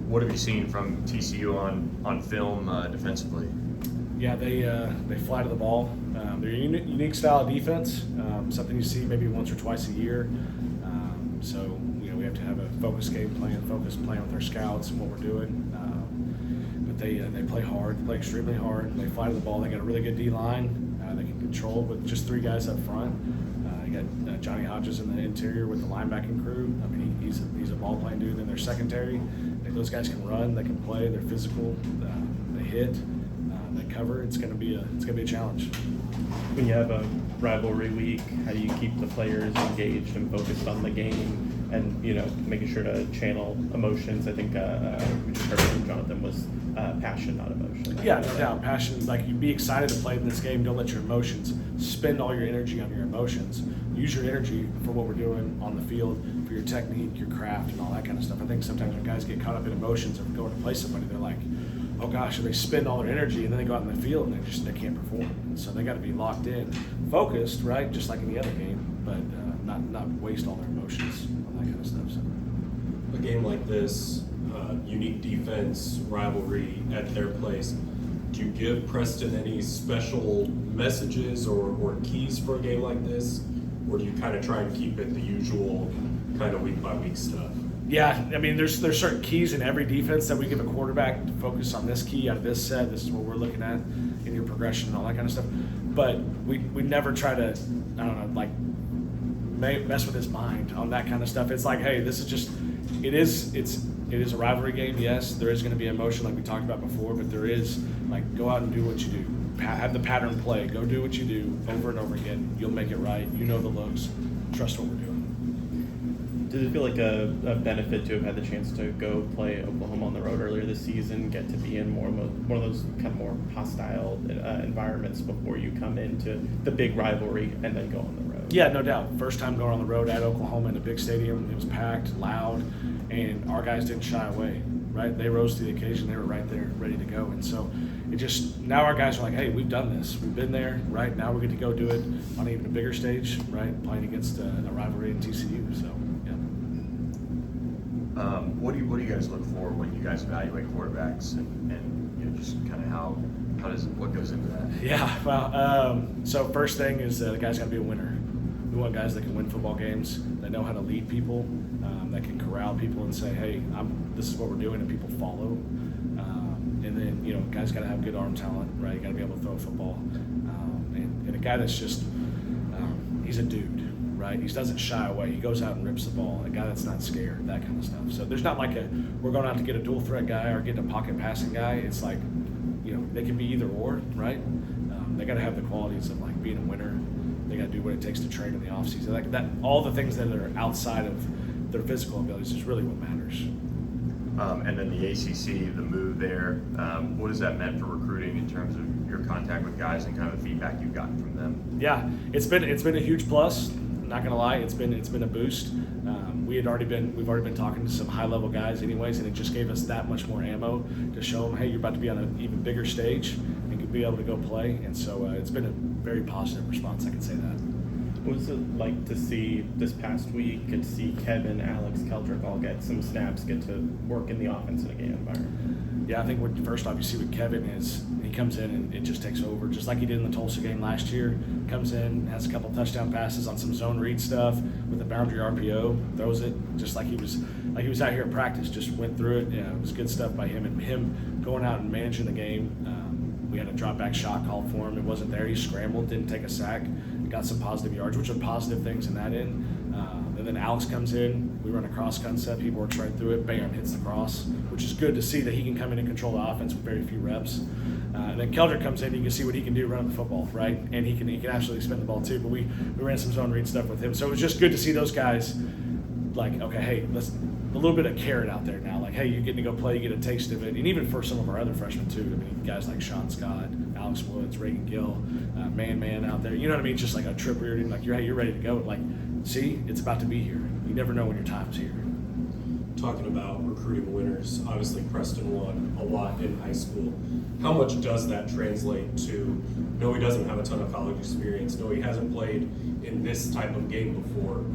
what have you seen from TCU on film defensively? Yeah, they fly to the ball. They're a unique style of defense, something you see maybe once or twice a year. So we have to have a focused game plan, focused plan with our scouts and what we're doing. But they play hard, they play extremely hard. They fly to the ball. They got a really good D line. They can control with just 3 guys up front. You got Johnny Hodges in the interior with the linebacking crew. I mean, he's a ball playing dude in their secondary. And those guys can run, they can play, they're physical, they hit, they cover. It's gonna be a challenge. When you have a rivalry week, how do you keep the players engaged and focused on the game, and making sure to channel emotions? I think we just heard from Jonathan was passion, not emotion. Yeah, no doubt. Passion, like, you be excited to play in this game. Don't let your emotions spend all your energy on your emotions. Use your energy for what we're doing on the field, for your technique, your craft, and all that kind of stuff. I think sometimes when guys get caught up in emotions of going to play somebody, they're like, oh gosh, and they spend all their energy, and then they go out in the field and they can't perform. And so they got to be locked in, focused, right, just like any other game, but not waste all their emotions on that kind of stuff. So. A game like this, unique defense, rivalry at their place, do you give Preston any special messages or keys for a game like this? Or do you kind of try and keep it the usual kind of week by week stuff? Yeah, I mean, there's certain keys in every defense that we give a quarterback to focus on this key out of this set. This is what we're looking at in your progression and all that kind of stuff. But we never try to, I don't know, like mess with his mind on that kind of stuff. It's like, hey, this is just, it is a rivalry game. Yes, there is going to be emotion like we talked about before, but there is, like, go out and do what you do. Have the pattern play. Go do what you do over and over again. You'll make it right. You know the looks. Trust what we're doing. Does it feel like a benefit to have had the chance to go play Oklahoma on the road earlier this season, get to be in one of those kind of more hostile environments before you come into the big rivalry and then go on the road? Yeah, no doubt. First time going on the road at Oklahoma in a big stadium. It was packed, loud, and our guys didn't shy away, right? They rose to the occasion. They were right there, ready to go. And so it just, now our guys are like, hey, we've done this. We've been there, right? Now we get to go do it on even a bigger stage, right? Playing against a rivalry in TCU, so, yeah. What do you guys look for when you guys evaluate quarterbacks, and just kind of what goes into that? Yeah, well, so first thing is the guy's got to be a winner. We want guys that can win football games, that know how to lead people, that can corral people and say, hey, this is what we're doing, and people follow. And then, guys got to have good arm talent, right? You got to be able to throw a football. And a guy that's just, he's a dude, right? He doesn't shy away. He goes out and rips the ball. A guy that's not scared, that kind of stuff. So there's not like we're going out to get a dual threat guy or getting a pocket passing guy. It's like, they can be either or, right? They got to have the qualities of, like, being a winner. They got to do what it takes to train in the offseason. Like that, all the things that are outside of their physical abilities is really what matters. And then the ACC, the move there, what has that meant for recruiting in terms of your contact with guys and kind of the feedback you've gotten from them? Yeah, it's been a huge plus. Not gonna lie, it's been a boost. We've already been talking to some high level guys anyways, and it just gave us that much more ammo to show them, hey, you're about to be on an even bigger stage and be able to go play. And so it's been a very positive response. I can say that. What was it like to see this past week, get to see Kevin, Alex, Keldrick all get some snaps, get to work in the offense in a game environment? Yeah, I think first off, you see with Kevin is he comes in and it just takes over, just like he did in the Tulsa game last year. Comes in, has a couple touchdown passes on some zone read stuff with a boundary RPO, throws it just like he was out here at practice. Just went through it. Yeah, it was good stuff by him, and him going out and managing the game. We had a drop back shot called for him. It wasn't there. He scrambled, didn't take a sack, got some positive yards, which are positive things in that end. And then Alex comes in. We run a cross concept. He works right through it. Bam, hits the cross, which is good to see that he can come in and control the offense with very few reps. And then Keldrick comes in. You can see what he can do running the football, right? And he can absolutely spin the ball too. But we ran some zone read stuff with him. So it was just good to see those guys like, okay, hey, let's a little bit of carrot out there now. Like, hey, you're getting to go play, you get a taste of it. And even for some of our other freshmen too. I mean, guys like Sean Scott, Alex Woods, Reagan Gill, Man out there. You know what I mean? Just like a trip weird, like you're ready to go. Like, see, it's about to be here. You never know when your time's here. Talking about recruiting winners, obviously Preston won a lot in high school. How much does that translate to, no, he doesn't have a ton of college experience, no, he hasn't played in this type of game before.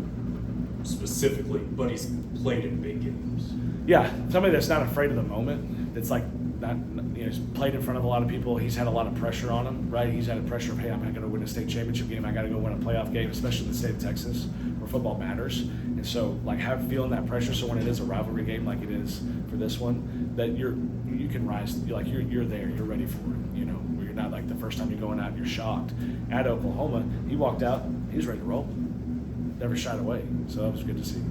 specifically, but he's played in big games. Yeah, somebody that's not afraid of the moment. That's like not, he's played in front of a lot of people. He's had a lot of pressure on him, right? He's had a pressure of, hey, I'm going to win a state championship game. I got to go win a playoff game, especially in the state of Texas, where football matters. And so, like, feeling that pressure. So when it is a rivalry game, like it is for this one, that you can rise. You're there. You're ready for it. You know, where you're not like the first time you're going out and you're shocked. At Oklahoma, he walked out. He was ready to roll. Never shied away. So that was good to see.